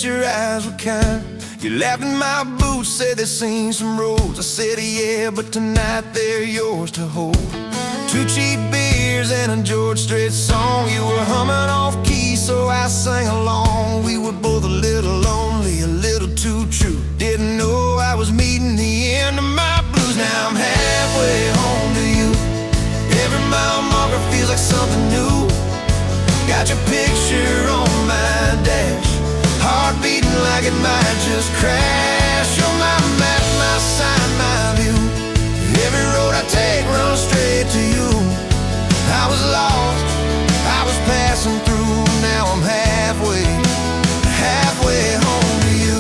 but your eyes were kind. You laughed in my boots, said they'd seen some roads. I said yeah, but tonight they're yours to hold. 2 cheap beers and a George Strait song. You were humming off key, so I sang along. We were both a little lonely, a little too true. Didn't know I was meeting the end of my blues. Now I'm halfway home to you. Every mile marker feels like something new. Got your picture on my dash, heart beating like it might just crash. You're my map, my sign, my view. Every road I take runs straight to you. I was lost, I was passing through. Now I'm halfway home to you.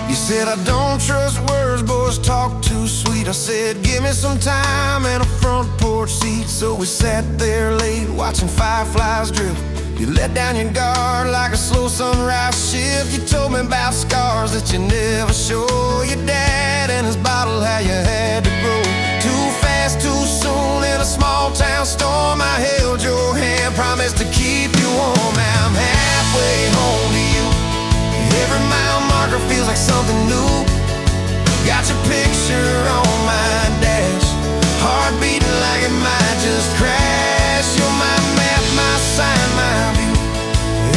You said I don't trust words, boys talk too sweet. I said give me some time and a front porch seat. So we sat there late watching fireflies drift. You let down your guard like a slow sunrise shift. You told me about scars that you never show. Your dad and his bottle, how you had to grow. Too fast, too soon in a small town storm. I held your hand, promised to keep you warm. Now I'm halfway home to you. Every mile marker feels like something new. Got your picture on my dash, heart beating like it might just crash. You're my map, my sign, my view.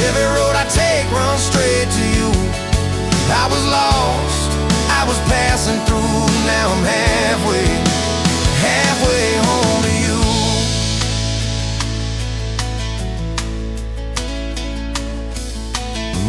Every road I take runs straight to you. I was lost, I was passing through. Now I'm halfway home to you.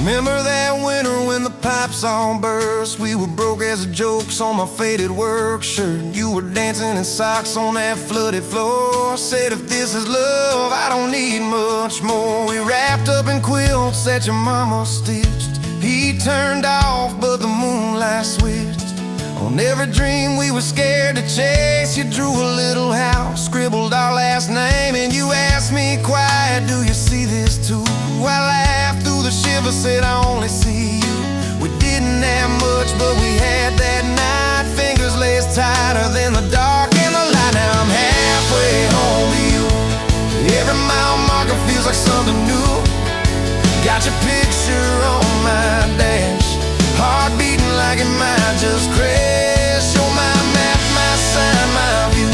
Remember that winter when the pipes all burst? We were broke as jokes on my faded work shirt. You were dancing in socks on that flooded floor. Said if this is love, I don't need much more. We wrapped up in quilts that your mama stitched. He turned off, but the moonlight switched. On every dream we were scared to chase, you drew a little house, scribbled our last name, and you asked me quiet, do you see this too? I laughed through the shiver, said I only see you. We didn't have much, but we had that night. Fingers laced tighter than the dark and the light. Now I'm halfway home to you. Every mile marker feels like something new. Got your picture on my dash, heart beating like it might just crash. You're my map, my sign, my view.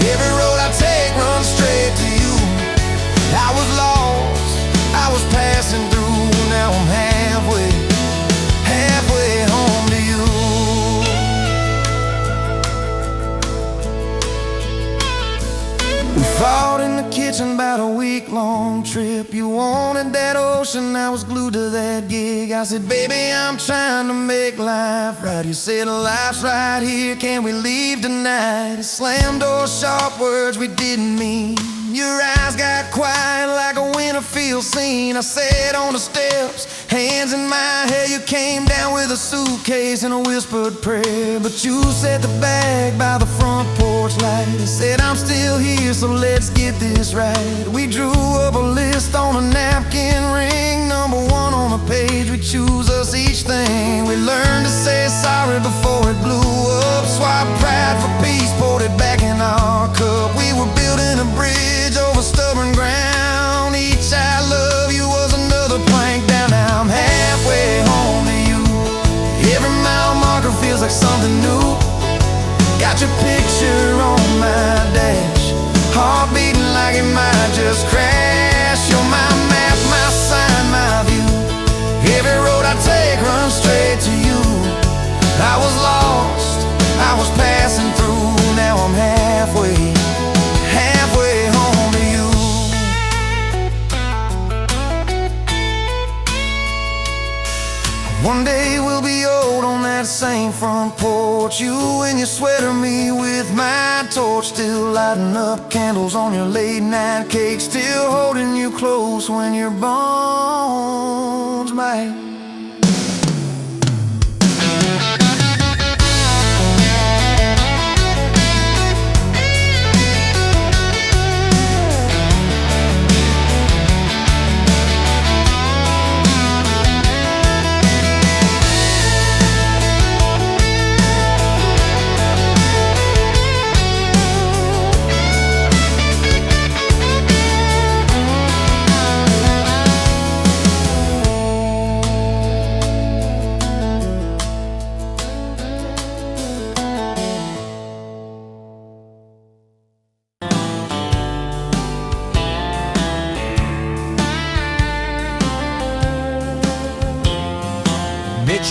Every road I take runs straight to you. I was lost, I was passing through. Now I'm halfway home to you. We fought in the kitchen about a week-long trip. You wanted that ocean, I was glued to that gig. I said, baby, I'm trying to make life right. You said, life's right here, can we leave tonight? It slammed doors, sharp words we didn't mean. Your eyes got quiet like a Winterfield scene. I sat on the steps, hands in my hair. You came down with a suitcase and a whispered prayer. But you set the bag by the front porch light and said, I'm still here, so let's get this right. We drew up a list on a napkin ring, number 1 on the page. We choose us each thing. We learned to say sorry before it blew up. Swap pride for peace, poured it back in our cup. We were building a bridge over stubborn ground. Each I love you was another plank down. Now I'm halfway home to you. Every mile marker feels like something new. Got your picture on my dash, heart beating like it might just crash. You're my map, my sign, my view. Every road I take runs straight to you. I was lost, I was passing through. Now I'm halfway home to you. One day we'll be old on that same front porch. You and your sweater, me with my torch. Still lighting up candles on your late night cake. Still holding you close when your bones might.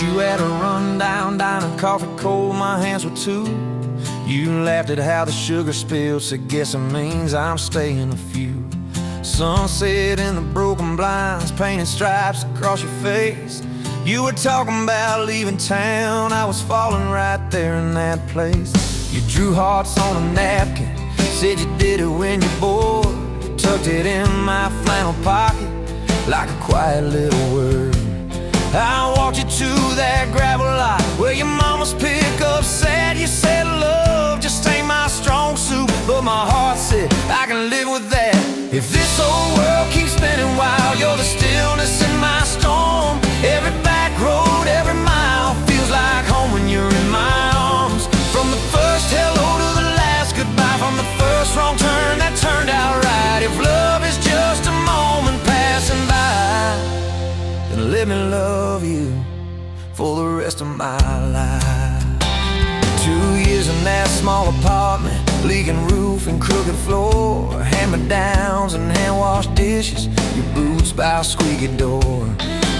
you at a rundown diner, coffee cold, my hands were too. You laughed at how the sugar spilled, so guess it means I'm staying a few. Sunset in the broken blinds, painted stripes across your face. You were talking about leaving town, I was falling right there in that place. You drew hearts on a napkin, said you did it when you're bored. Tucked it in my flannel pocket like a quiet little word. I walked you to that gravel lot where your mama's pickup sat. You said love just ain't my strong suit, but my heart said I can live with that. If this old world keeps spinning wild, you're the stillness in my storm. Every back road, every mile feels like home when you're in my arms. From the first hello to the last goodbye, from the first wrong turn that turned out right. If love is just a moment passing by, then let me love you for the rest of my life. 2 years in that small apartment, leaking roof and crooked floor, hand-me-downs and hand-washed dishes, your boots by a squeaky door.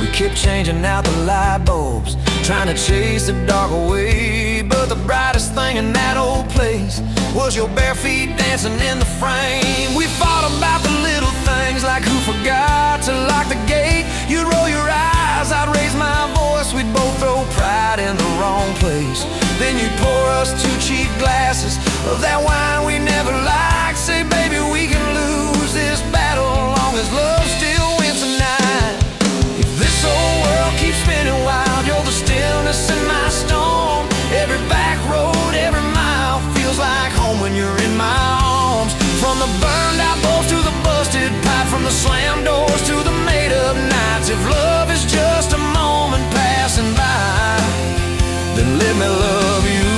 We kept changing out the light bulbs, trying to chase the dark away, but the brightest thing in that old place was your bare feet dancing in the frame. We fought about the little things, like who forgot to lock the gate. You'd roll your eyes, I'd raise my voice, we'd both throw pride in the wrong place. Then you'd pour us 2 cheap glasses of that wine we never liked. Say, baby, we can lose this battle long as love still wins tonight. If this old world keeps spinning wild, you're the stillness in my storm. Every back road, every mile feels like home when you're in my arms. From the burned out bulbs to the busted pipe, from the slammed doors to the made up nights. If love is just a moment passing by, then let me love you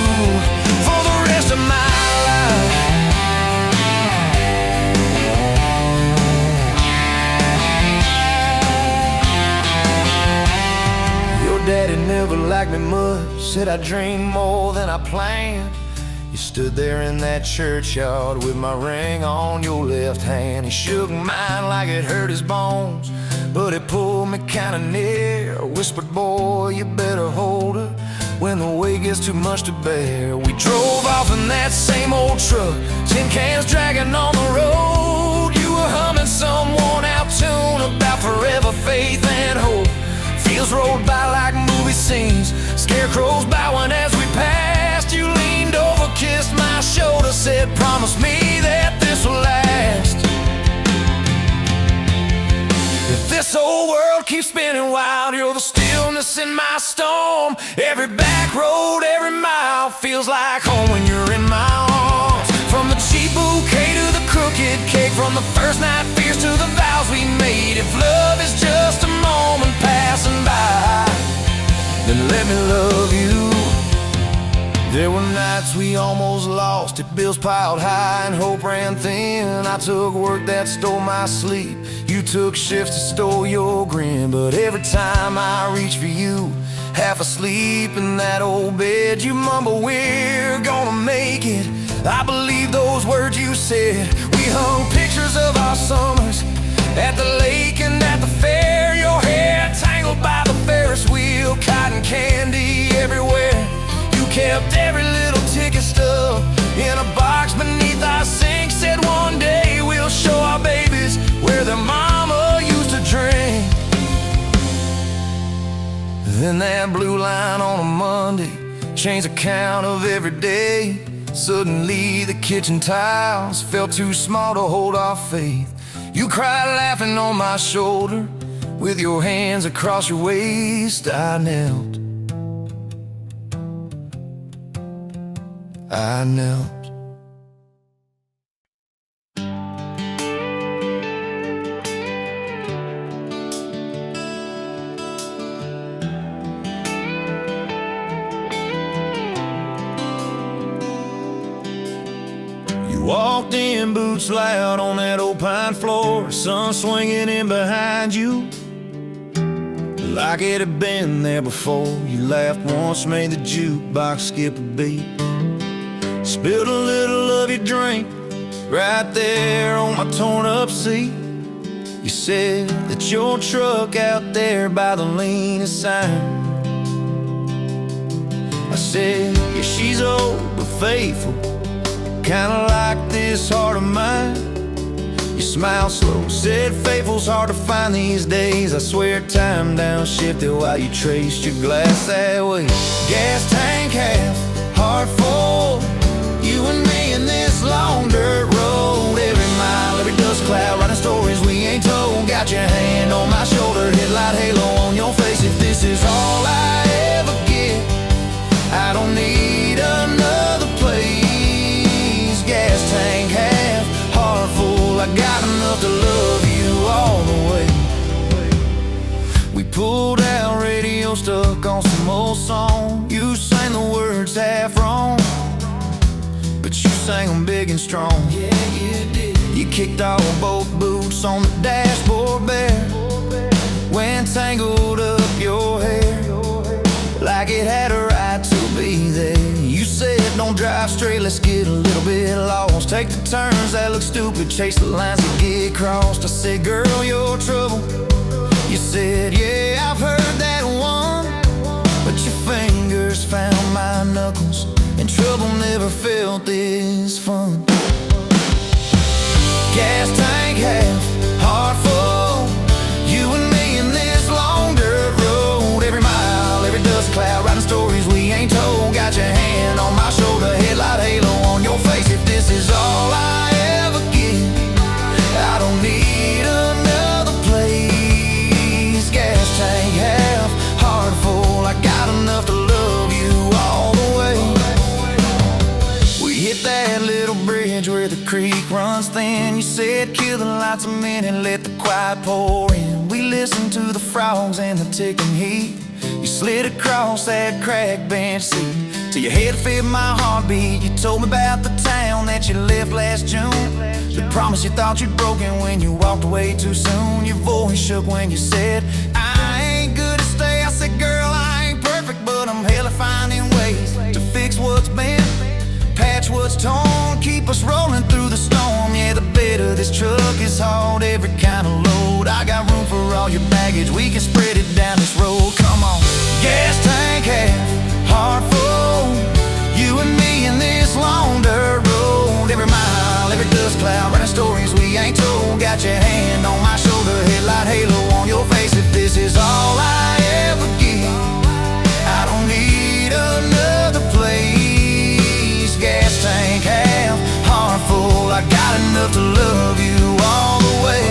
for the rest of my life. Your daddy never liked me much, said I dreamed more than I planned. You stood there in that churchyard with my ring on your left hand. He shook mine like it hurt his bones, but he pulled me kinda near. Whispered, boy, you better hold her when the weight gets too much to bear. We drove off in that same old truck, tin cans dragging on the road. You were humming some worn out tune about forever faith and hope. Fields rolled by like movie scenes, scarecrows bowing as we passed. You leaned over, kissed my shoulder, said, promise me that this will last. If this old world keeps spinning wild, you're the stillness in my storm. Every back road, every mile feels like home when you're in my arms. From the cheap bouquet to the crooked cake, from the first night fears to the vows we made. If love is just a moment passing by, then let me love you. There were nights we almost lost it, bills piled high and hope ran thin. I took work that stole my sleep, you took shifts that stole your grin. But every time I reach for you, half asleep in that old bed, you mumble, we're gonna make it. I believe those words you said. We hung pictures of our summers at the lake and at the fair. Your hair tangled by the Ferris wheel, cotton candy everywhere. You kept every little ticket stub in a box beneath our sink. Said one day we'll show our babies where their mama used to drink. Then that blue line on a Monday changed the count of every day. Suddenly the kitchen tiles felt too small to hold our faith. You cried laughing on my shoulder, with your hands across your waist. I knelt. You walked in, boots loud on that old pine floor, sun swinging in behind you like it had been there before. You laughed once, made the jukebox skip a beat, spilled a little of your drink right there on my torn up seat. You said that your truck out there by the leanest sign I said, yeah, she's old but faithful, kinda like this heart of mine. You smiled slow, said faithful's hard to find these days. I swear time downshifted while you traced your glass that way. Gas tank half, heart full, you and me in this long dirt road. Every mile, every dust cloud, writing stories we ain't told. Got your hand on my shoulder, headlight halo on your face. If this is all I ever get, I don't need another place. Gas tank half, heart full, I got enough to love you all the way. We pulled out, radio stuck on some old song. You sang the words half wrong, but you sang them big and strong. Yeah, you did. You kicked off both boots on the dashboard bare, when tangled up your hair like it had a right to be there. You said, don't drive straight, let's get a little bit lost. Take the turns that look stupid, chase the lines that get crossed. I said, girl, you're trouble. You said, yeah, I've heard that one, but your fingers found my knuckles, and trouble never felt this fun. Gas tank half, heart full, you and me in this long dirt road. Every mile, every dust cloud, writing stories we ain't told. Got your hand on my shoulder, headlight halo on your face. If this is all I ever get, I don't need another place. Gas tank half, heart full, I got enough to love you all the way. We hit that little bridge where the creek runs thin. You said, kill the lights a minute, let the quiet pour in. We listened to the frogs and the ticking heat. You slid across that cracked bench seat till your head fit my heartbeat. You told me about the town that you left last June, the promise you thought you'd broken when you walked away too soon. Your voice shook when you said, I ain't good to stay. I said, girl, I ain't perfect, but I'm hella finding ways to fix what's bent, patch what's torn, keep us rolling through the storm. Yeah, the bed of this truck is hauled every kind of load. I got room for all your baggage, we can spread it down this road. Come on. Gas tank half, heart full, you and me in this long dirt road. Every mile, every dust cloud, writing stories we ain't told. Got your hand on my shoulder, headlight halo on your face. If this is all I ever get, I don't need another place. Gas tank half, heart full, I got enough to love you all the way.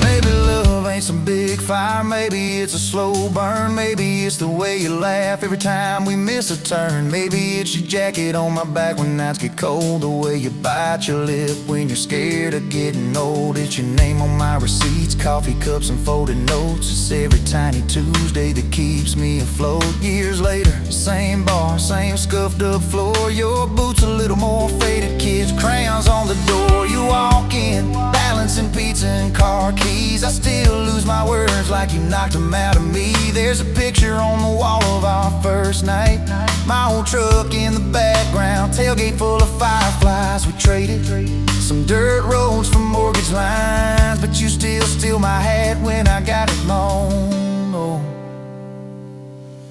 Maybe love ain't some big fire, maybe it's a slow burn. Maybe it's the way you laugh every time we miss a turn. Maybe it's your jacket on my back when nights get cold, the way you bite your lip when you're scared of getting old. It's your name on my receipts, coffee cups and folded notes. It's every tiny Tuesday that keeps me afloat. Years later, same bar, same scuffed up floor. Your boots a little more faded, kids' crayons on the door. You walk in, balancing pizza and car keys. I still lose my words like you knocked them out of me. There's a picture on the wall of our first night, my old truck in the background, tailgate full of fireflies. We traded some dirt roads for mortgage lines, but you still steal my hat when I got it long. Oh,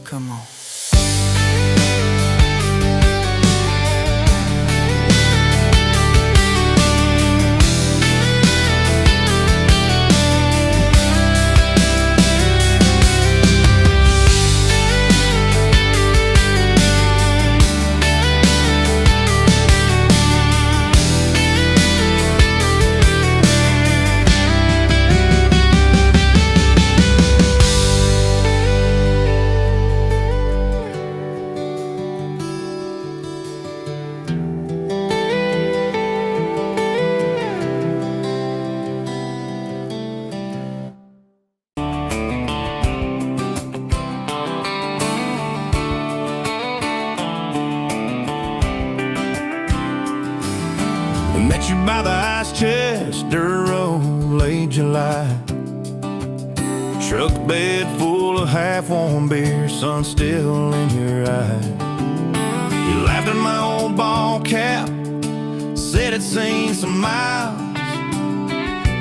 come on. Met you by the ice chest, dirt road, late July. Truck bed full of half-warm beer, sun still in your eye. You laughed at my old ball cap, said it's seen some miles.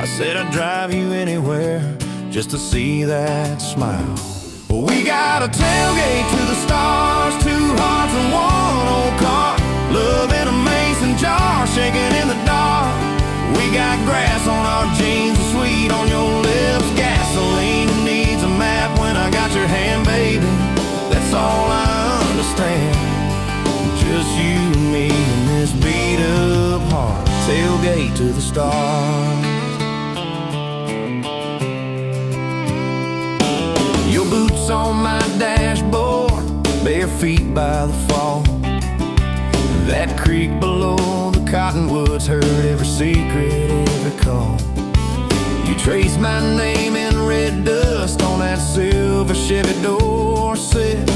I said I'd drive you anywhere just to see that smile. We got a tailgate to the stars, two hearts and one old car. Love in a mason jar, shaking in the dark. We got grass on our jeans, sweet on your lips. Gasoline who needs a map when I got your hand, baby. That's all I understand. Just you and me in this beat up heart. Tailgate to the stars. Your boots on my dashboard, bare feet by the fall. That creek below the cottonwoods heard every secret, every call. You traced my name in red dust on that silver Chevy Dorset.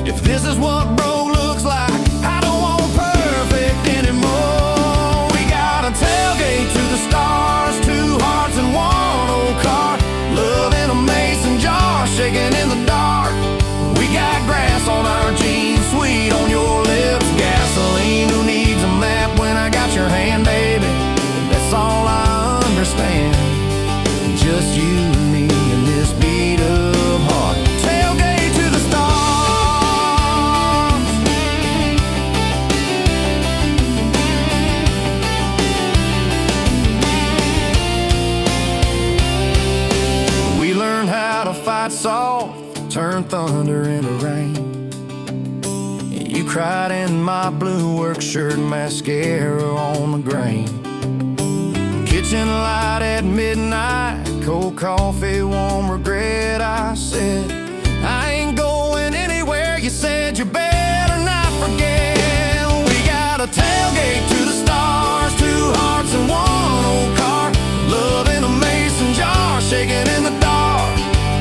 If this is what broke looks like, I don't want perfect anymore. We got a tailgate to the stars, two hearts and one old car. Love in a mason jar, shaking in the dark. We got grass on our jeans, sweet on your lips. Gasoline who needs a map when I got your hand, baby. That's all I understand. Just you and me in this beat up heart. Tailgate to the stars. We learned how to fight soft, turn thunder into rain. You cried in my blue work shirt, mascara on the grain. Kitchen light at midnight, cold coffee, warm regret. I said, I ain't going anywhere. You said you better not forget. We got a tailgate to the stars, two hearts and one old car. Love in a mason jar, shaking in the dark.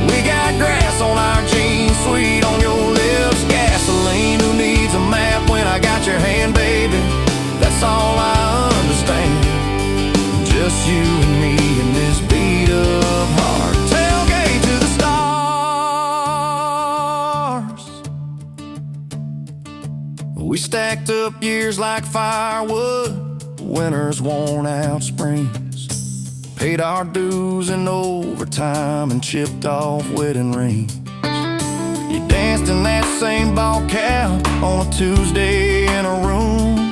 We got grass on our jeans, sweet on your lips. Gasoline who needs a map when I got your hand, baby. That's all I understand. Just you and me in this beat up heart. Tailgate to the stars. We stacked up years like firewood, winters worn out springs. Paid our dues in overtime and chipped off wedding rings. You danced in that same ball cap on a Tuesday in a room.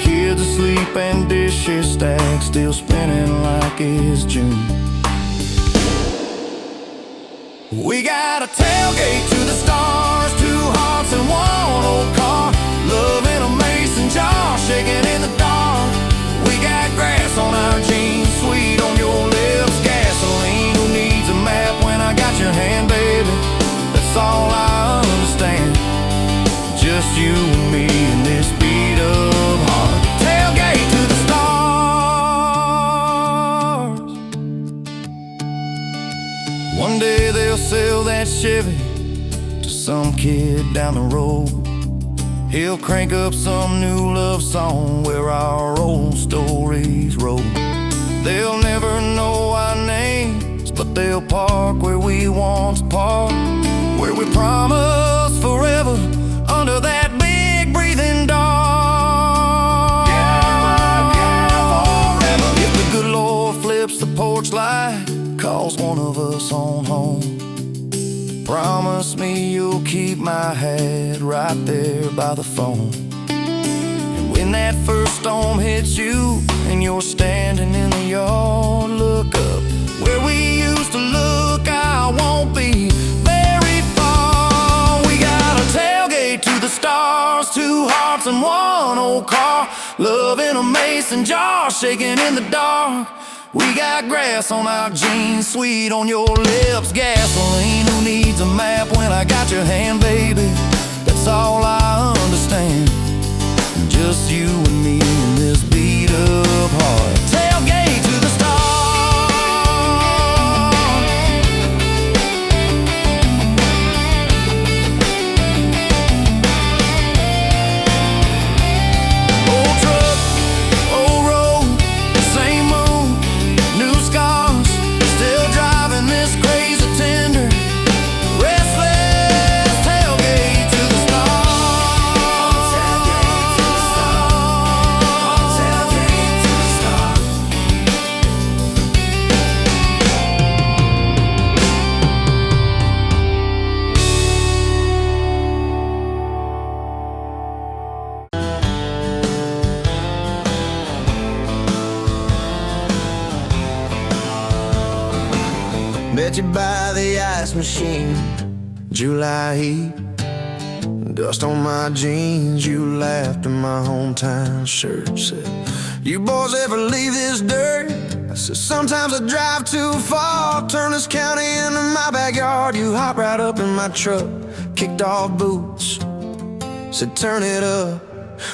Kids asleep and dishes stacked, still spinning like it's June. We got a tailgate to the stars, two hearts and one old car. Love in a mason jar, shaking in the dark. We got grass on our jeans, sweet on your lips. Gasoline who needs a map when I got your hand, baby. That's all I understand. Just you and me in this beat up heart. Tailgate to the stars. One day they'll sell that Chevy to some kid down the road. He'll crank up some new love song where our old stories roll. They'll never know our names, but they'll park where we once parked, where we promised forever under that big breathing dog. Yeah, forever. If the good Lord flips the porch light, calls one of us on home, promise me you'll keep my hat right there by the phone. And when that first storm hits you and you're standing in the yard, look up where we used to look. I won't be very far. We got a tailgate to the stars, two hearts and one old car. Love in a mason jar, shaking in the dark. We got grass on our jeans, sweet on your lips. Gasoline who needs a map when I got your hand, baby. That's all I understand. Just you and me in this beat up heart. Tailgate to the stars. Old truck, old road, same moon, new scars, still driving this crazy tender, restless. Tailgate to the stars. Tailgate to the stars. Tailgate to the stars. Met you by the ice machine, July heat, dust on my jeans. You laughed in my hometown shirt. Said, you boys ever leave this dirt? I said, sometimes I drive too far. Turn this county into my backyard. You hop right up in my truck, kicked off boots, said turn it up.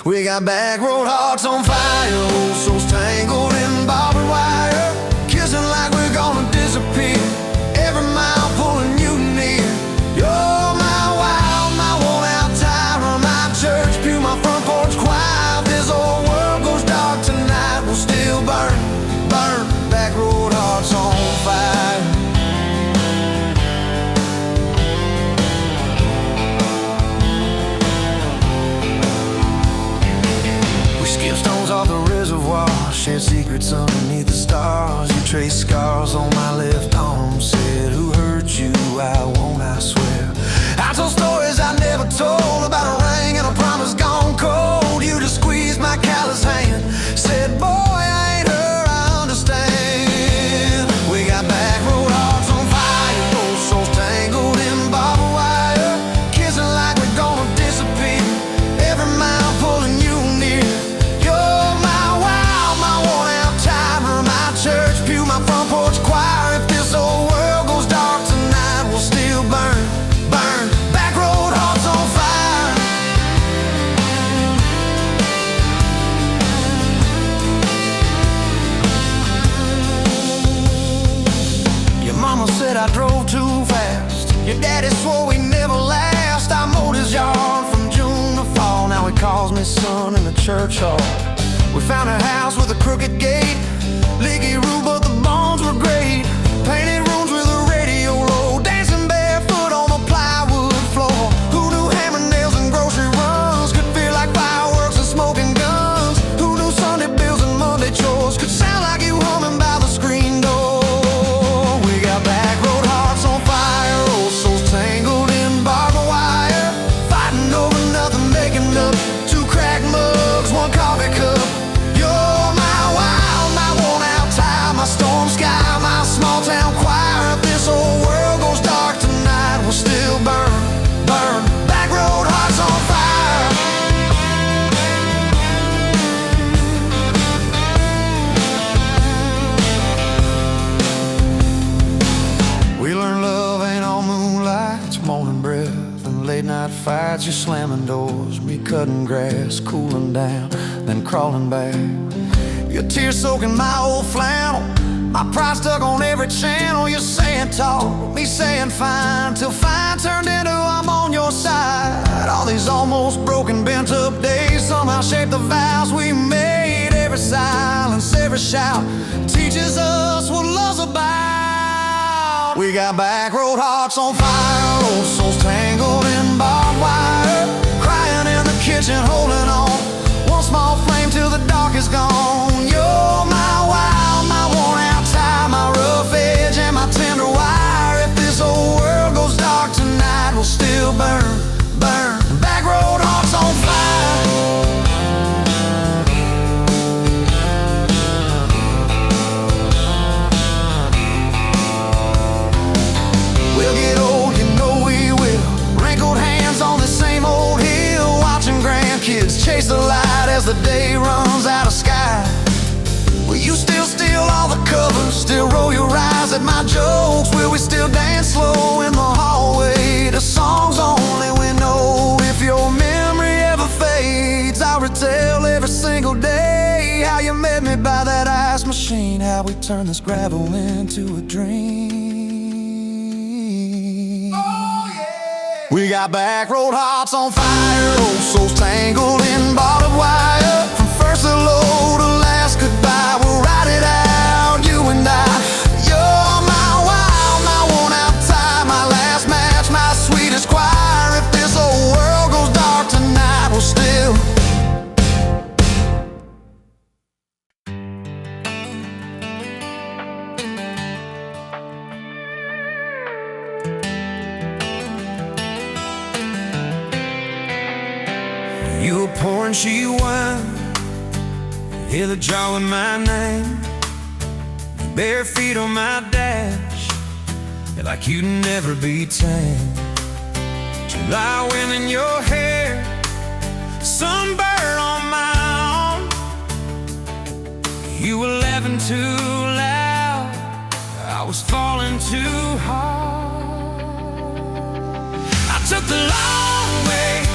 We got back road hearts on fire, old souls tangled in barbed wire, kissing like we're gonna disappear, every mile pulling you near. You're my wild, my worn out tyrant, my church pew, my front porch choir. If this old world goes dark tonight, we'll still burn, burn. Back road hearts on fire. Stones off the reservoir, shared secrets underneath the stars. You traced scars on my left arm, said who hurt you, I won't, I swear. I told stories I never told, about a ring and a promise gone cold. You just squeezed my callous hand, said boy, I ain't her, I understand. We got back road hearts on fire, old souls tangled in barbed wire, kissing like we're gonna disappear, every mile pulling you near. Church pew, my front porch choir. If this old world goes dark tonight, we'll still burn, burn. Back road hearts on fire. Your mama said I drove too fast. Your daddy swore we never last. I mowed his yard from June to fall. Now he calls me son in the church hall. We found a house with a crooked gate, leaky roof, but the bones were great. Painted rooms with a radio low, dancing barefoot on the plywood floor. Who knew hammer nails and grocery runs could feel like fireworks and smoking guns? Who knew Sunday bills and Monday chores could sound like you humming by the screen door? We got back road hearts on fire, old souls tangled in barbed wire, fighting over nothing, making up two cracked mugs, one coffee cup. My storm sky, my small town choir. If this old world goes dark tonight, we'll still burn, burn. Back road hearts on fire. We learned love ain't all moonlight, it's morning breath and late night fights. You're slamming doors, me cutting grass, cooling down, then crawling back. Your tears soaking my old flannel, my pride stuck on every channel. You're saying talk, me saying fine, till fine turned into I'm on your side. All these almost broken, bent up days somehow shaped the vows we made. Every silence, every shout teaches us what love's about. We got back road hearts on fire, old souls tangled in barbed wire, crying in the kitchen, holding on, one small flame till the dark is gone. You're my wild, my worn out tie, my rough edge and my tender wire. If this old world goes dark tonight, we'll still burn, burn. Back road hearts on fire. We'll get old, you know we will, wrinkled hands on the same old hill, watching grandkids chase the light as the day runs out of sky. Will you still steal all the covers, still roll your eyes at my jokes? Will we still dance slow in the hallway to songs only we know? If your memory ever fades, I'll retell every single day how you met me by that ice machine, how we turned this gravel into a dream. Oh, yeah. We got back road hearts on fire, old souls tangled in barbed wire, from first hello to last goodbye. We'll ride it out, you and I. You're my wild, my worn out tie, my last match, my sweetest choir. If this old world goes dark tonight, we'll still. You were pouring cheap wine, hear the jar with my name, bare feet on my dash, like you'd never be tamed. July wind in your hair, sunburn on my arm. You were laughing too loud, I was falling too hard. I took the long way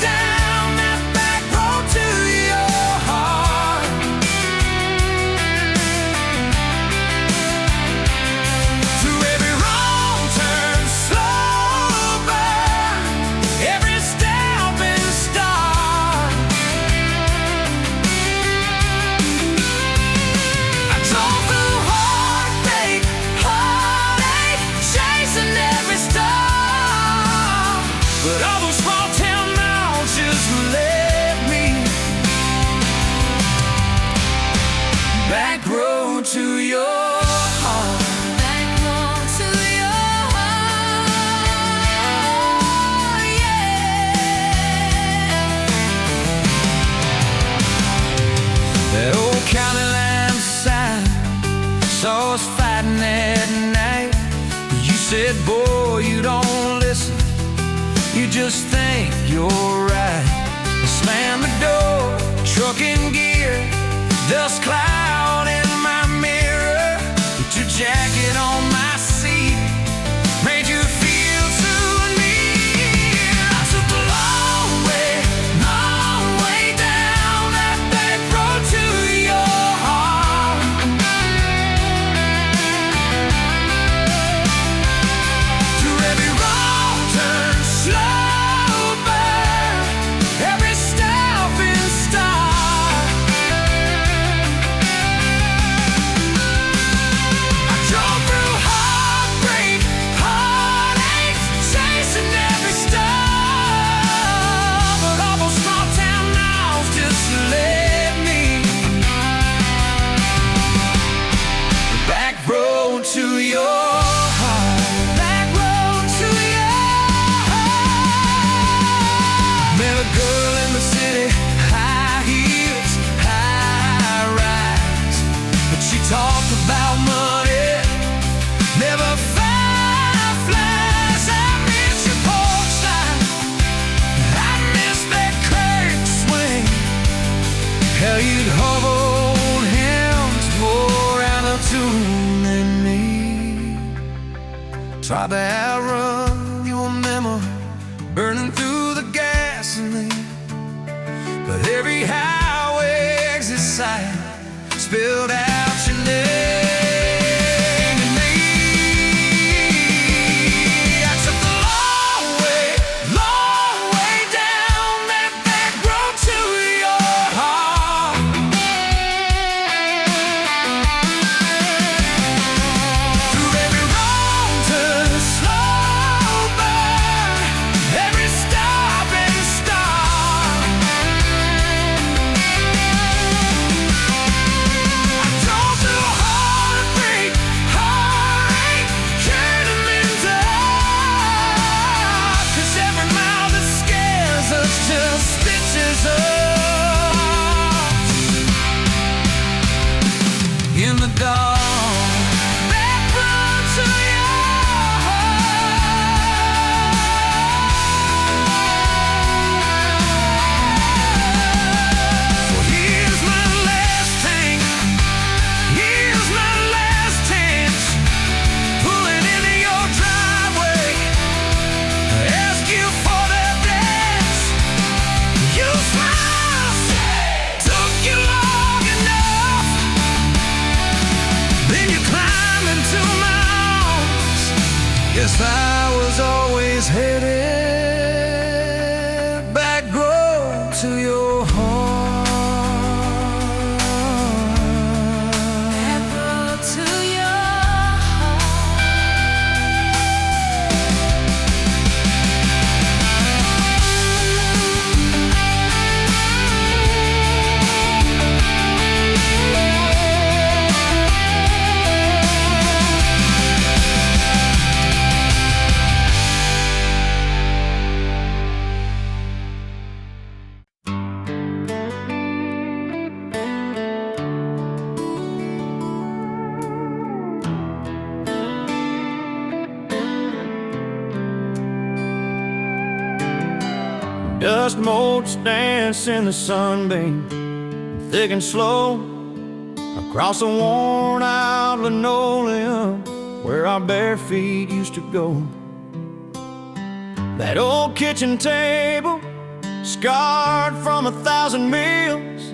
down that back road to your heart. Through every wrong turn, slow burn, every step and start. I drove through heartbreak, heartache, chasing every star. But all those small town miles just led me back road to your heart. Back road to your heart, yeah. That old county line sign saw us fighting that night. You said, boy, you don't listen, you just think you're right. I slammed the door, truck in gear, dust cloud in my mirror. Put your jacket on my seat, made you feel too near. I took the long way down that back road to your heart. Through every wrong turn, slow burn, every step and start. I drove through heartbreak, heartache, chasing every star. But all those small town miles just led me back road to your heart. Back road to your heart. Met a girl in the city, high heels, high rise. But she talked about money, never fireflies. I miss your porch light, I miss that curtain swing. How you'd hold hands more out of tune than me. Tried to outrun your memory, burning through the gasoline. But every highway exit sign spilled out your name to me. I took the long way down that back road to your heart. Through every wrong turn, slow burn, every stop and start. I drove through heartbreak, heartache, turning into art. 'Cause every mile that scares us just stitches us in the dark. Back road to your heart. Well, here's my last tank, here's my last chance, pulling into your driveway, ask you for that dance. You smile, took you long enough, then you climb into my arms. Guess I was always headed back road to your heart. Back road to your heart. Dust motes dance in the sunbeam, thick and slow, across the worn-out linoleum where our bare feet used to go. That old kitchen table, scarred from 1,000 meals,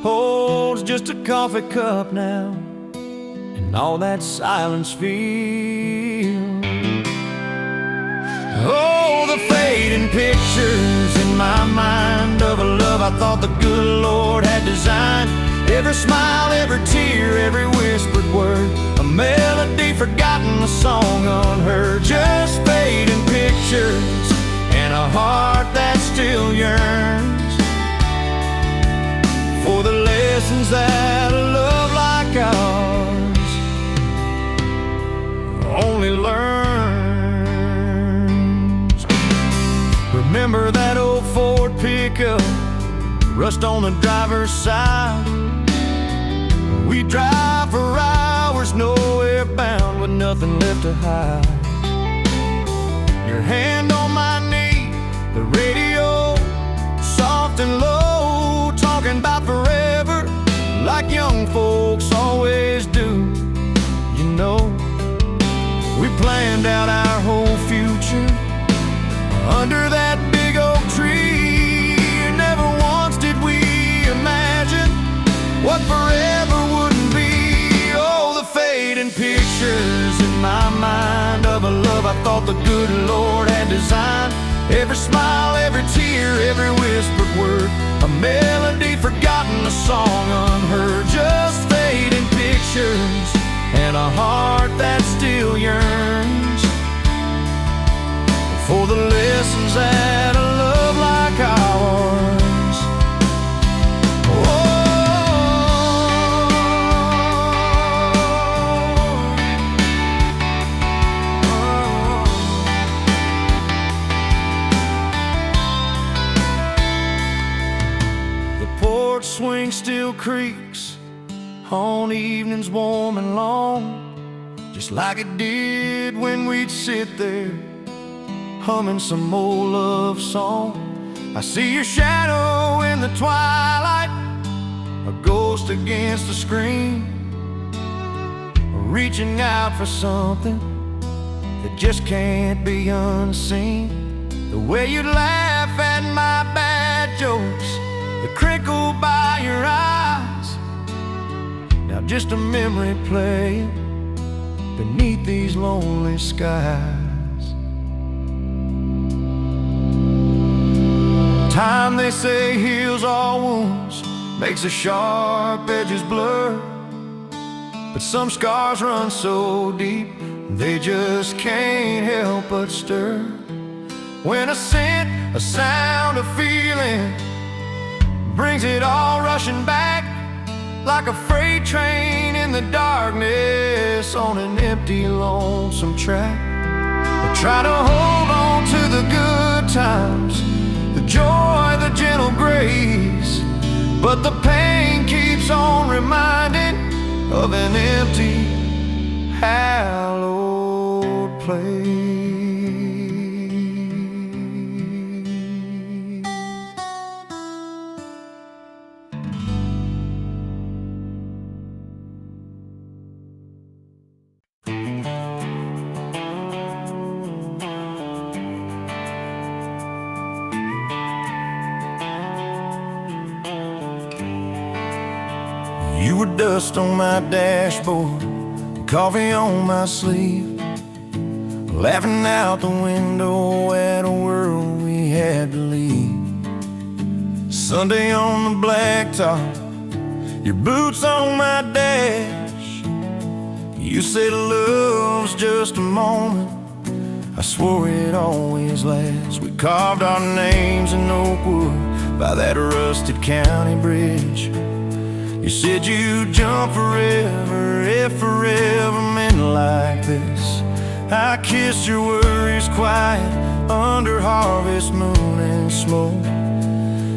holds just a coffee cup now, and all that silence feels. Oh, the fading pictures in my mind of a love I thought the good Lord had designed. Every smile, every tear, every whispered word, a melody forgotten, a song unheard. Just fading pictures and a heart that still yearns for the lessons that a love like ours only learns. Remember that old Ford pickup, rust on the driver's side. We drive for hours, nowhere bound, with nothing left to hide. Your hand on my knee, the radio soft and low, talking about forever like young folks always do. You know, we planned out our whole future under that big oak tree. Never once did we imagine what forever wouldn't be. Oh, the fading pictures in my mind of a love I thought the good Lord had designed. Every smile, every tear, every whispered word, a melody forgotten, a song unheard. Just fading pictures and a heart that still yearns for the lessons that a love like ours. The porch swing still creaks on evenings warm and long, just like it did when we'd sit there humming some old love song. I see your shadow in the twilight, a ghost against the screen, reaching out for something that just can't be unseen. The way you laugh at my bad jokes, the crinkle by your eyes, now just a memory playing beneath these lonely skies. Time, they say, heals all wounds, makes the sharp edges blur, but some scars run so deep they just can't help but stir. When a scent, a sound, a feeling brings it all rushing back, like a freight train in the darkness on an empty, lonesome track. I try to hold on to the good times, the joy, the gentle grace, but the pain keeps on reminding of an empty, hallowed place. You were dust on my dashboard, coffee on my sleeve, laughing out the window at a world we had to leave. Sunday on the blacktop, your boots on my dash. You said love's just a moment, I swore it always lasts. We carved our names in oak wood by that rusted county bridge. You said you'd jump forever if forever meant like this. I kissed your worries quiet under harvest moon and smoke.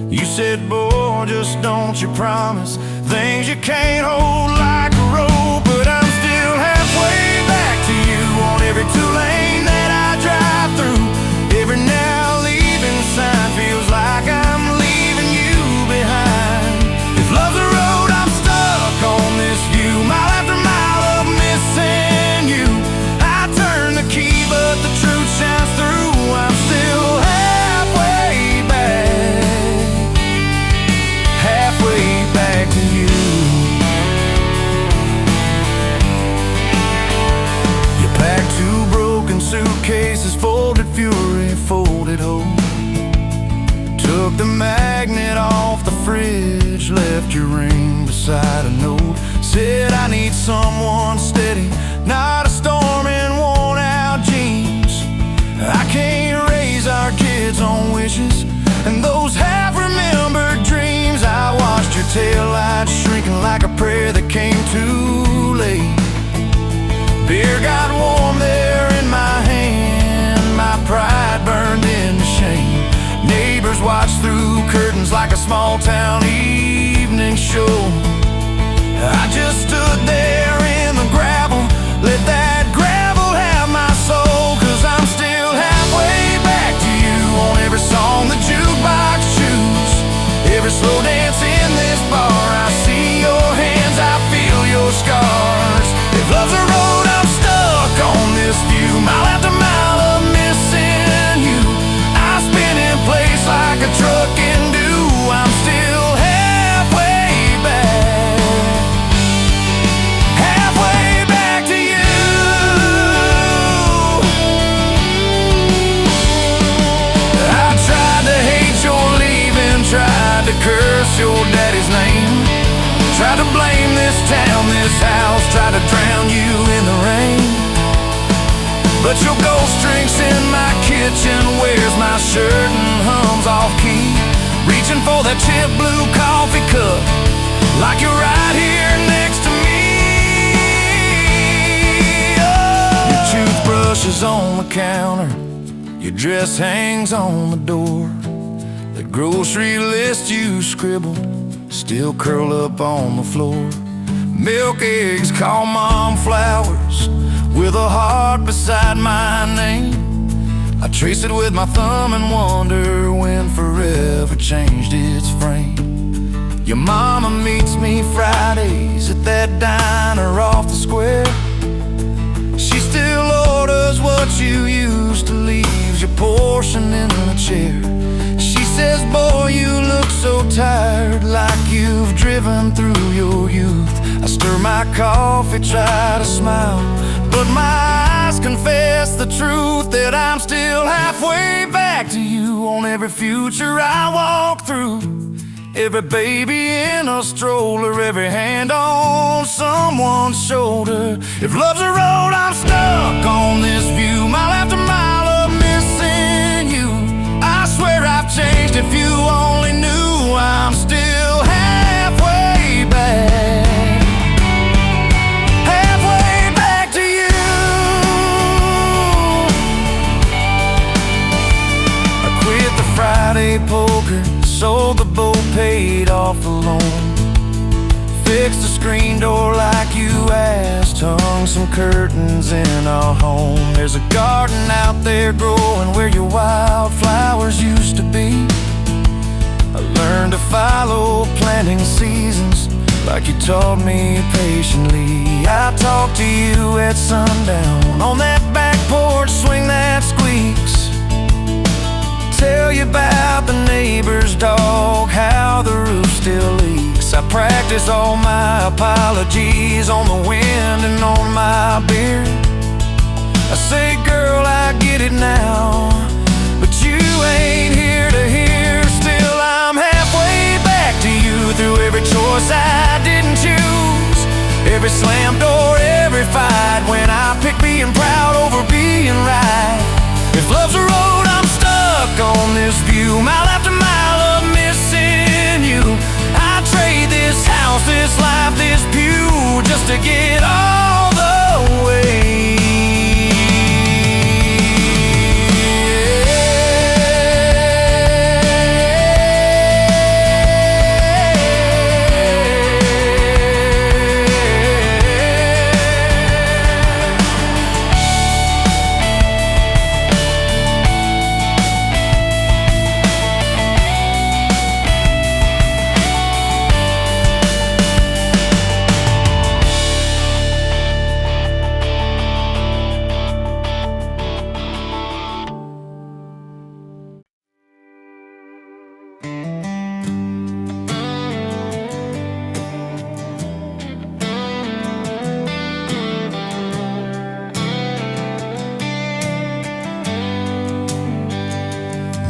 You said, boy, just don't you promise things you can't hold like a rope. But I'm still halfway back to you on every two-lane that I drive through. Every now leaving sign feels like beside a note. Said I need someone steady, not a storm and worn out jeans. I can't raise our kids on wishes and those half-remembered dreams. I watched your taillights shrinking like a prayer that came too late. Beer got warm there in my hand, my pride burned into shame. Neighbors watched through curtains like a small-town evening show. I just stood there in the gravel, let that gravel have my soul. 'Cause I'm still halfway back to you on every song the jukebox choose. Every slow dance in this bar, I see your hands, I feel your scars. If love's a road, I'm stuck on this view, mile after mile of missing you. I spin in place like a truck can do. I'm still halfway back to you. I tried to hate your leaving, tried to curse your daddy's name, tried to blame this town, this house, tried to drown you in the rain. But your ghost drinks in my kitchen, wears my shirt and hums off key, reaching for that chip blue coffee cup like you're right here next to me. Oh. Your toothbrush is on the counter, your dress hangs on the door. The grocery list you scribbled still curl up on the floor. Milk, eggs, call mom flowers with a heart beside my name. I trace it with my thumb and wonder when forever changed its frame. Your mama meets me Fridays at that diner off the square. She still orders what you used to, leaves your portion in the chair. She says, boy, you look so tired, like you've driven through your youth. I stir my coffee, try to smile, but my eyes confess the truth, that I'm still halfway back to you on every future I walk through. Every baby in a stroller, every hand on someone's shoulder. If love's a road, I'm stuck on this view, mile after mile of missing you. I swear I've changed, if you only knew. I'm still halfway back, halfway back to you. I quit the Friday poker, sold the boat, paid off the loan, fixed the screen door like you asked, hung some curtains in our home. There's a garden out there growing where your wildflowers used to be. I learned to follow planting seasons like you taught me patiently. I talk to you at sundown on that back porch, swing that squeaks, tell you about the neighbor's dog, how the roof still leaks. I practice all my apologies on the wind and on my beard. I say, girl, I get it now, but you ain't here to hear. Still, I'm halfway back to you through every choice I didn't choose, every slam door, every fight, when I pick being proud over being right. If love's a road, I'm stuck on this view, mile after mile of missing you. I trade this house, this life, this pew, just to get all the way.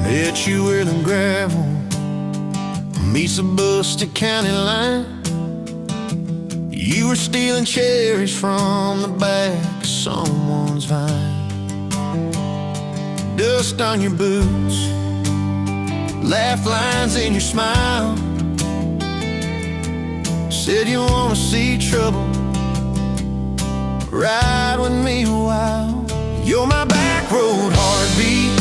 Met you where the gravel meets the Buster County line. You were stealing cherries from the back of someone's vine. Dust on your boots, laugh lines in your smile. Said you wanna see trouble, ride with me a while. You're my back road heartbeat,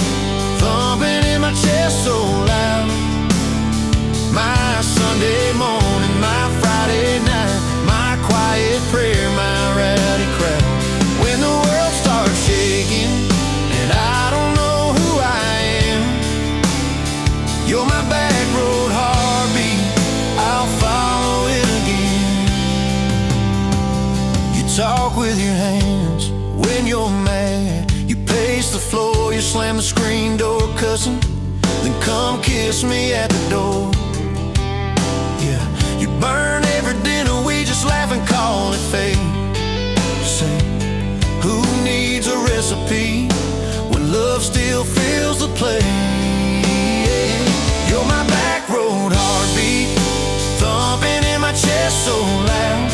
thumping in my chest so loud. My Sunday morning, my Friday night, my quiet prayer, my rowdy crowd. When the world starts shaking and I don't know who I am, you're my back road heartbeat, I'll follow it again. You talk with your hands when you're mad, you pace the floor, you slam the screen door cussing, then come kiss me at the door. Yeah, you burn every dinner, we just laugh and call it fate. Say, who needs a recipe when love still fills the plate? You're my back road heartbeat, thumping in my chest so loud.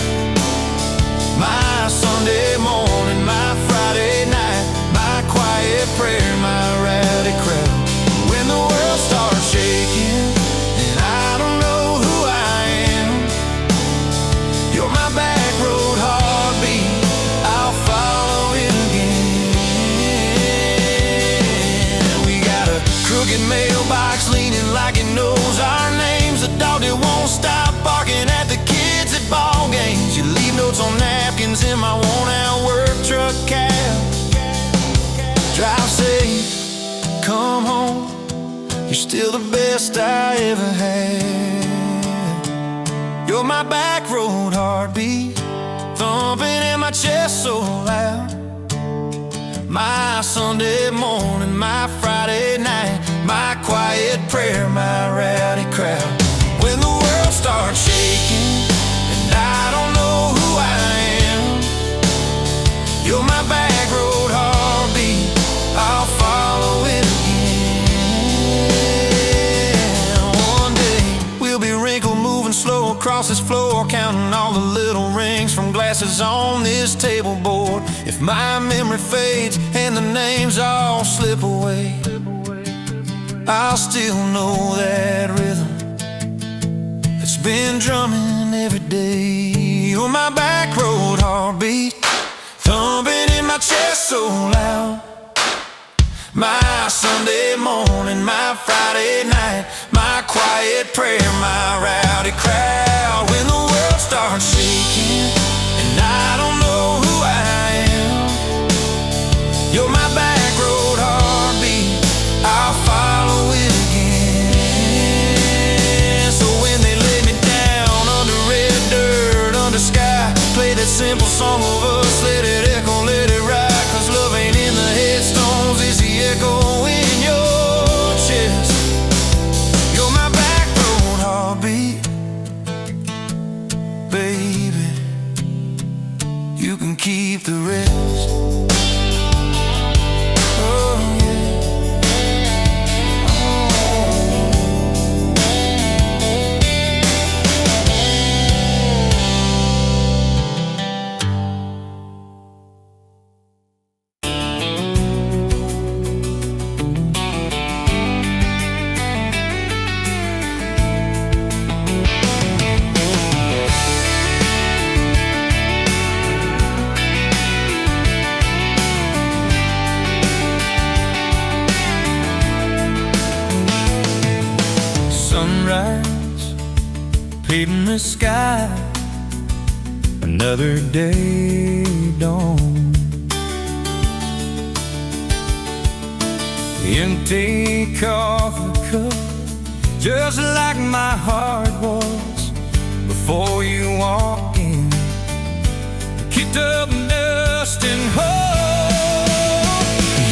My Sunday morning, my Friday night, my quiet prayer, my rowdy crowd. When the world starts shaking and I don't know who I am, you're my back road heartbeat, I'll follow it again. We got a crooked mailbox leaning like it knows our names, a dog that won't stop barking at the kids at ball games. You leave notes on napkins in my worn-out work truck cab. Drive safe, come home, you're still the best I ever had. You're my back road heartbeat, thumping in my chest so loud. My Sunday morning, my Friday night, my quiet prayer, my rowdy crowd. When the world starts shaking and I don't know who I am, you're my back road heartbeat, I'll follow it again. One day we'll be wrinkled, moving slow across this floor, counting all the little rings from glasses on this table board. If my memory fades and the names all slip away, I'll still know that rhythm that's been drumming every day. You're my back road heartbeat, thumping in my chest so loud. My Sunday morning, my Friday night, my quiet prayer, my rowdy crowd. When the world starts shaking and I don't know who I am, you're my back road heartbeat, I'll follow it again. So when they lay me down under red dirt, under sky, play that simple song of us, let it echo, let it ride. Cause love ain't in the headstones, it's the echo in your chest. You're my back road heartbeat, baby, you can keep the rest. Oh yeah. Sunrise, paving the sky, another day dawn. Empty coffee cup, just like my heart was before you walked in. Kicked up dust and hope.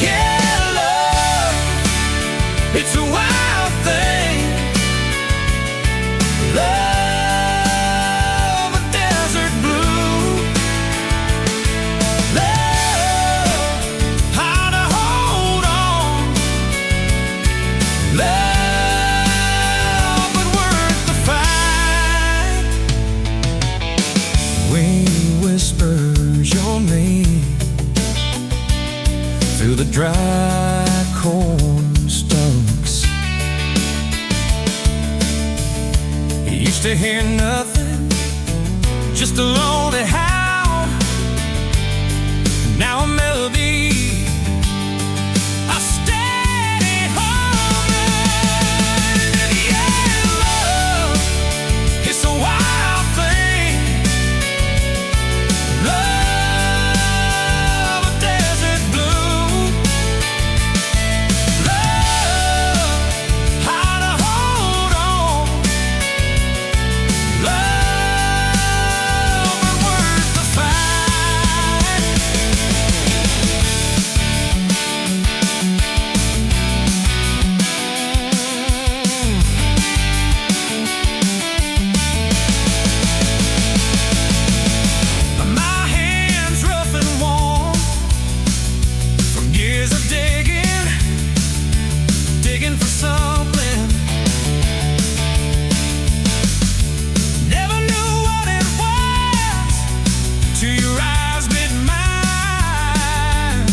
Yeah, love, it's a wild thing. Love, a desert blue. Love, how to hold on. Love, but worth the fight. When through the dry corn stalks. He used to hear nothing, just a lonely howl. And now a melody, a steady humming. And yeah, love, it's a wild thing. Love, a desert bloom. Love, how to hold on. Love, but worth the fight. My hands rough and warm from years of digging for something. Never knew what it was till your eyes met mine.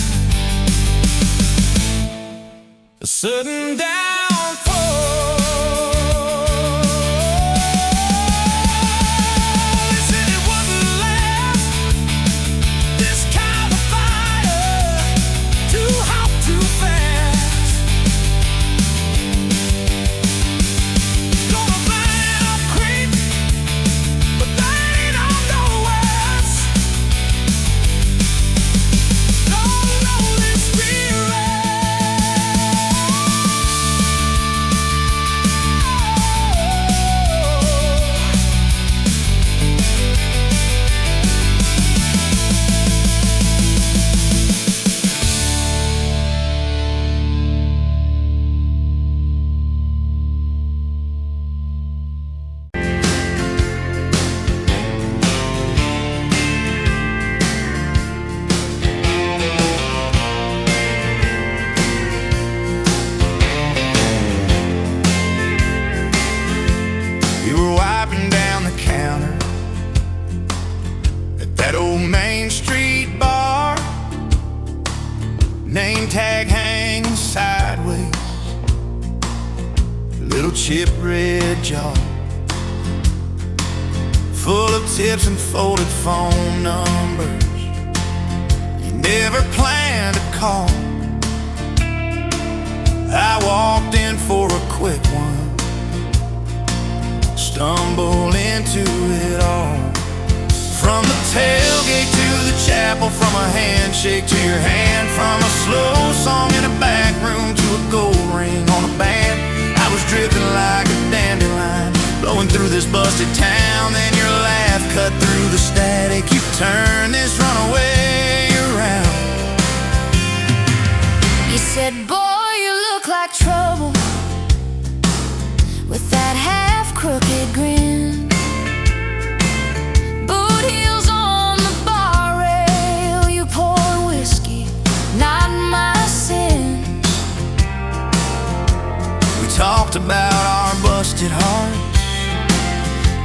A sudden downfall. They said it wouldn't last. This kind of fire, too hot, too fast. Gonna burn it up quick, but that ain't on no words. Don't know this You were wiping down the counter at that old Main Street bar, name tag hanging sideways, little chip red jar full of tips and folded phone numbers you never planned to call. I walked in for a quick one, stumble into it all. From the tailgate to the chapel, from a handshake to your hand, from a slow song in a back room to a gold ring on a band. I was drifting like a dandelion, blowing through this busted town. Then your laugh cut through the static. You turned this runaway around. You said, boy, you look like trouble, with that half-crooked grin. Boot heels on the bar rail, you pour whiskey, not my sin. We talked about our busted hearts,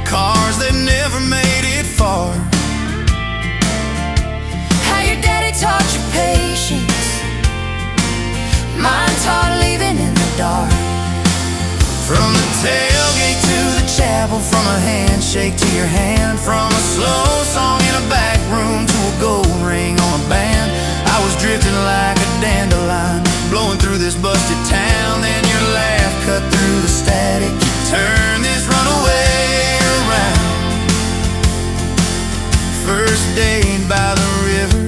cars that never made it far. How your daddy taught you patience, mine taught leaving in the dark. From the tailgate to the chapel, from a handshake to your hand, from a slow song in a back room to a gold ring on a band. I was drifting like a dandelion, blowing through this busted town. Then your laugh cut through the static. You turned this runaway around. First date by the river,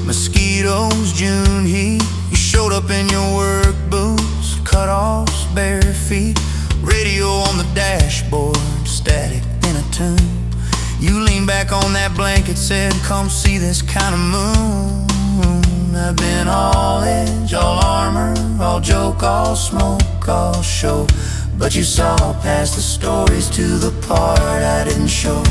mosquitoes, June heat. You showed up in your work boots, cut-offs, bare feet. Radio on the dashboard, static in a tune. You leaned back on that blanket, said, come see this kind of moon. I've been all edge, all armor, all joke, all smoke, all show. But you saw past the stories to the part I didn't show.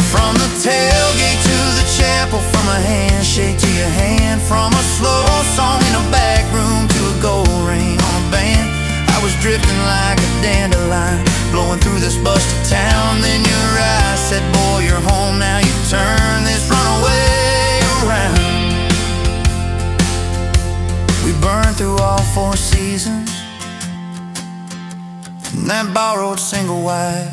From the tailgate to the chapel, from a handshake to your hand, from a slow song in a back room to a gold ring on a band. I was drifting like a dandelion, blowing through this busted town. Then your eyes said, boy, you're home now. You turn this runaway around. wide.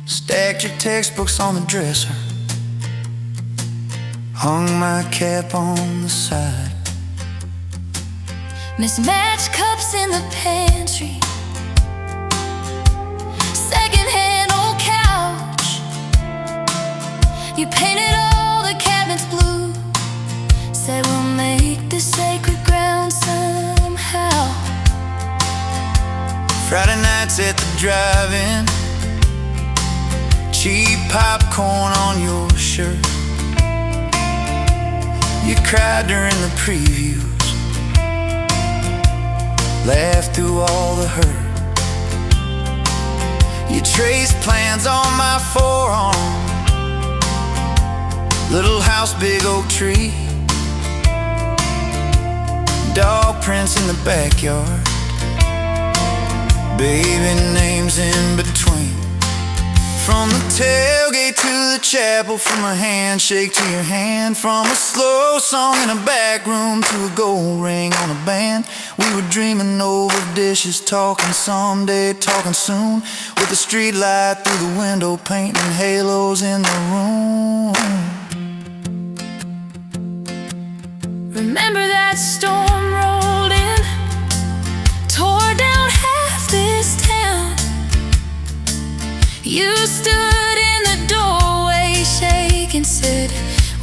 Stacked your textbooks on the dresser, hung my cap on the side. Mismatched cups in the pantry, secondhand old couch. You painted all the cabinets blue, said we'll make this sacred ground somehow. Friday nights at the drive-in, cheap popcorn on your shirt. You cried during the previews, laughed through all the hurt. You traced plans on my forearm, little house, big oak tree, dog prints in the backyard, baby names in between. From the tailgate to the chapel, from a handshake to your hand, from a slow song in a back room to a gold ring on a band. We were dreaming over dishes, talking someday, talking soon, with the street light through the window, painting halos in the room. Remember that storm rolled in, tore down half this town. You stood in the doorway, shaking, said,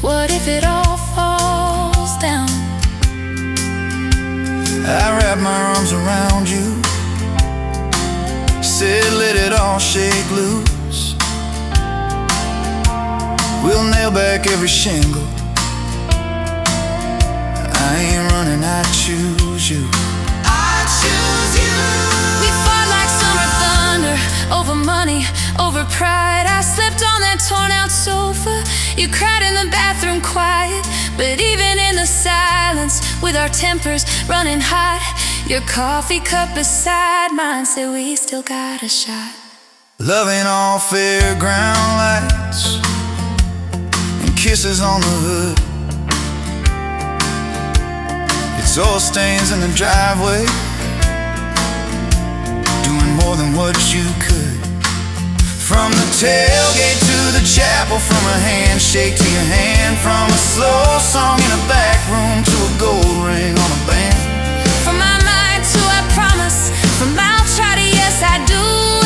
what if it all falls down? I wrapped my arms around you, said let it all shake loose. We'll nail back every shingle, I ain't running, I choose you. I choose you. We fought like summer thunder, over money, over pride. I slept on that torn out sofa, you cried in the bathroom quiet. But even in the silence, with our tempers running hot, your coffee cup beside mine said we still got a shot. Loving all fairground lights and kisses on the hood. It's oil stains in the driveway, doing more than what you could. From the tailgate to the chapel, from a handshake to your hand, from a slow song in a back room to a gold ring on a band. From my mind to I promise, from I'll try to yes I do,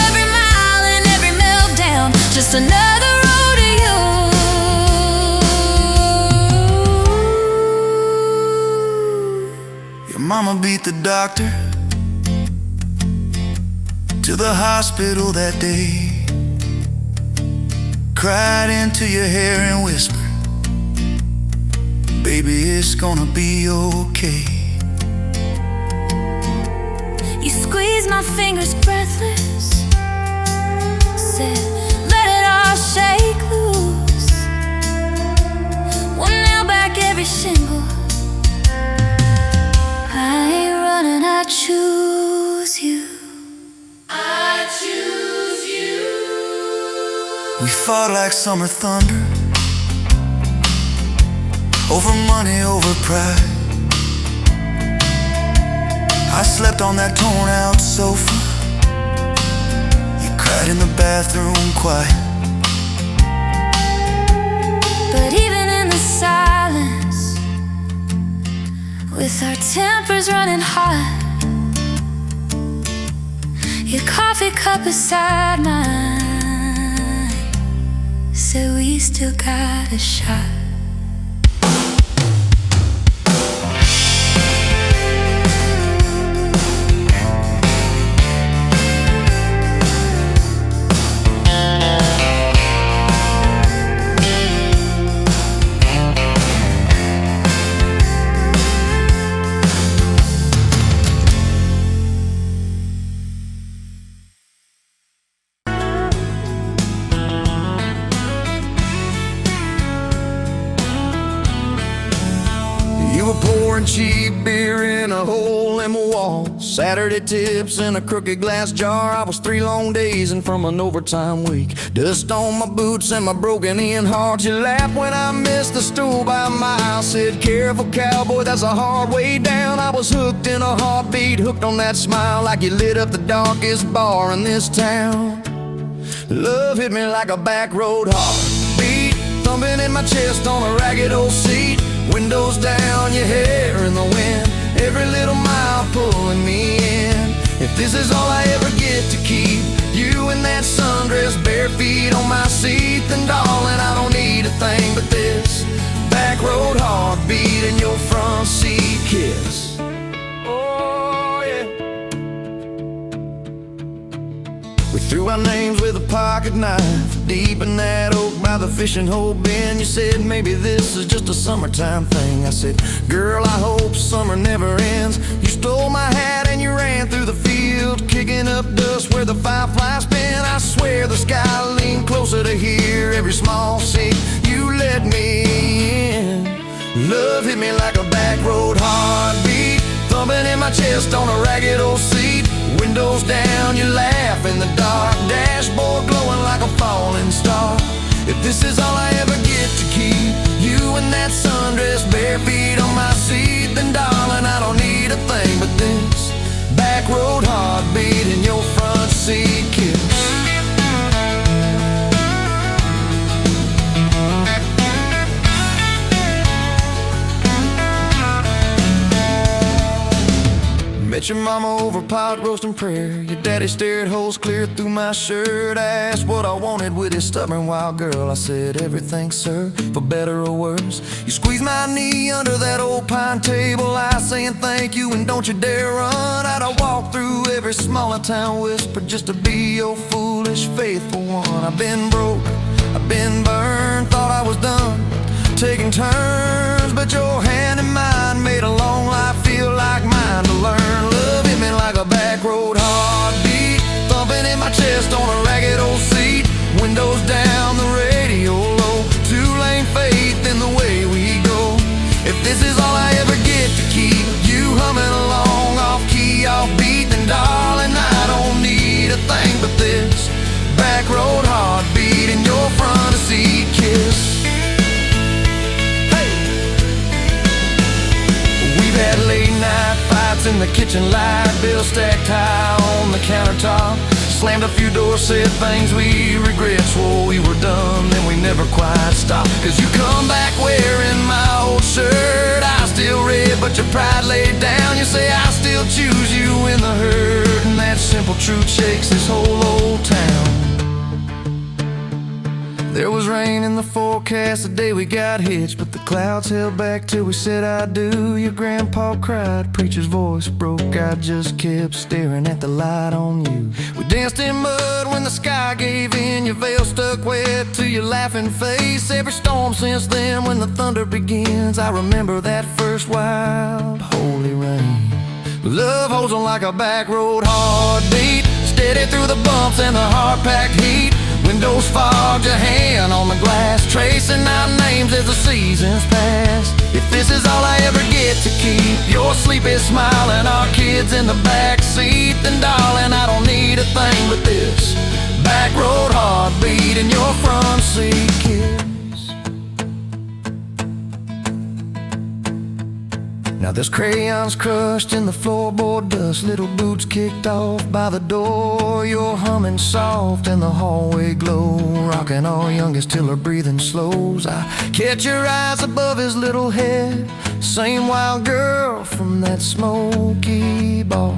every mile and every meltdown, just another rodeo. Your mama beat the doctor to the hospital that day, cried into your hair and whispered, baby, it's gonna be okay. You squeezed my fingers breathless, said let it all shake loose. We'll nail back every shingle, I ain't running, I choose you. I choose you. We fought like summer thunder, over money, over pride. I slept on that torn out sofa, you cried in the bathroom quiet. But even in the silence, with our tempers running hot, your coffee cup beside mine said we still got a shot. pouring cheap beer in a hole in my wall. Saturday tips in a crooked glass jar. I was 3 long days and from an overtime week. Dust on my boots and my broken in heart. You laughed when I missed the stool by a mile. Said, careful cowboy, that's a hard way down. I was hooked in a heartbeat, hooked on that smile, like you lit up the darkest bar in this town. Love hit me like a back road heartbeat, thumping in my chest on a ragged old seat. Windows down, your hair in the wind, every little mile pulling me in. If this is all I ever get to keep, you in that sundress, bare feet on my seat, then darling, I don't need a thing but this back road heartbeat and your front seat kiss. Oh yeah. We threw our names with a pocket knife deep in that oak by the fishing hole bin. You said maybe this is just a summertime thing. I said, girl, I hope summer never ends. You stole my hat and you ran through the field, kicking up dust where the fireflies spin. I swear the sky leaned closer to hear every small seat you let me in. Love hit me like a back road heartbeat, thumping in my chest on a ragged old seat. Windows down, you laugh in the dark, dashboard glowing like a falling star. If this is all I ever get to keep, you in that sundress, bare feet on my seat, then darling, I don't need a thing but this back road heartbeat and your front seat kiss. Met your mama over pot roast and prayer. Your daddy stared holes clear through my shirt. I asked what I wanted with his stubborn wild girl. I said everything, sir, for better or worse. You squeezed my knee under that old pine table, I saying thank you and don't you dare run. I'd walk through every smaller town whisper just to be your foolish faithful one. I've been broke, I've been burned, thought I was done taking turns, but your hand in mine made a long life feel like mine to learn. Love hit me like a back road heartbeat, thumping in my chest on a ragged old seat. Windows down, the radio low, 2-lane faith in the way we go. If this is all I ever get to keep, you humming along off key, off beat, then darling, I don't need a thing but this back road heartbeat and your front seat kiss. Had late night fights in the kitchen light, bills stacked high on the countertop. Slammed a few doors, said things we regret, swore we were done, then we never quite stopped. Cause you come back wearing my old shirt, I still red but your pride laid down. You say I still choose you in the hurt, and that simple truth shakes this whole old town. There was rain in the forecast the day we got hitched, but the clouds held back till we said I do. Your grandpa cried, preacher's voice broke, I just kept staring at the light on you. We danced in mud when the sky gave in, your veil stuck wet to your laughing face. Every storm since then when the thunder begins, I remember that first wild holy rain. Love holds on like a back road heartbeat, steady through the bumps and the hard-packed heat. Windows fogged, your hand on the glass, tracing out names as the seasons pass. If this is all I ever get to keep, your sleepy smile and our kids in the back seat, then darling, I don't need a thing but this back road heartbeat and your front seat kiss. Now there's crayons crushed in the floorboard dust, little boots kicked off by the door. You're humming soft in the hallway glow, rocking our youngest till her breathing slows. I catch your eyes above his little head, same wild girl from that smoky bar.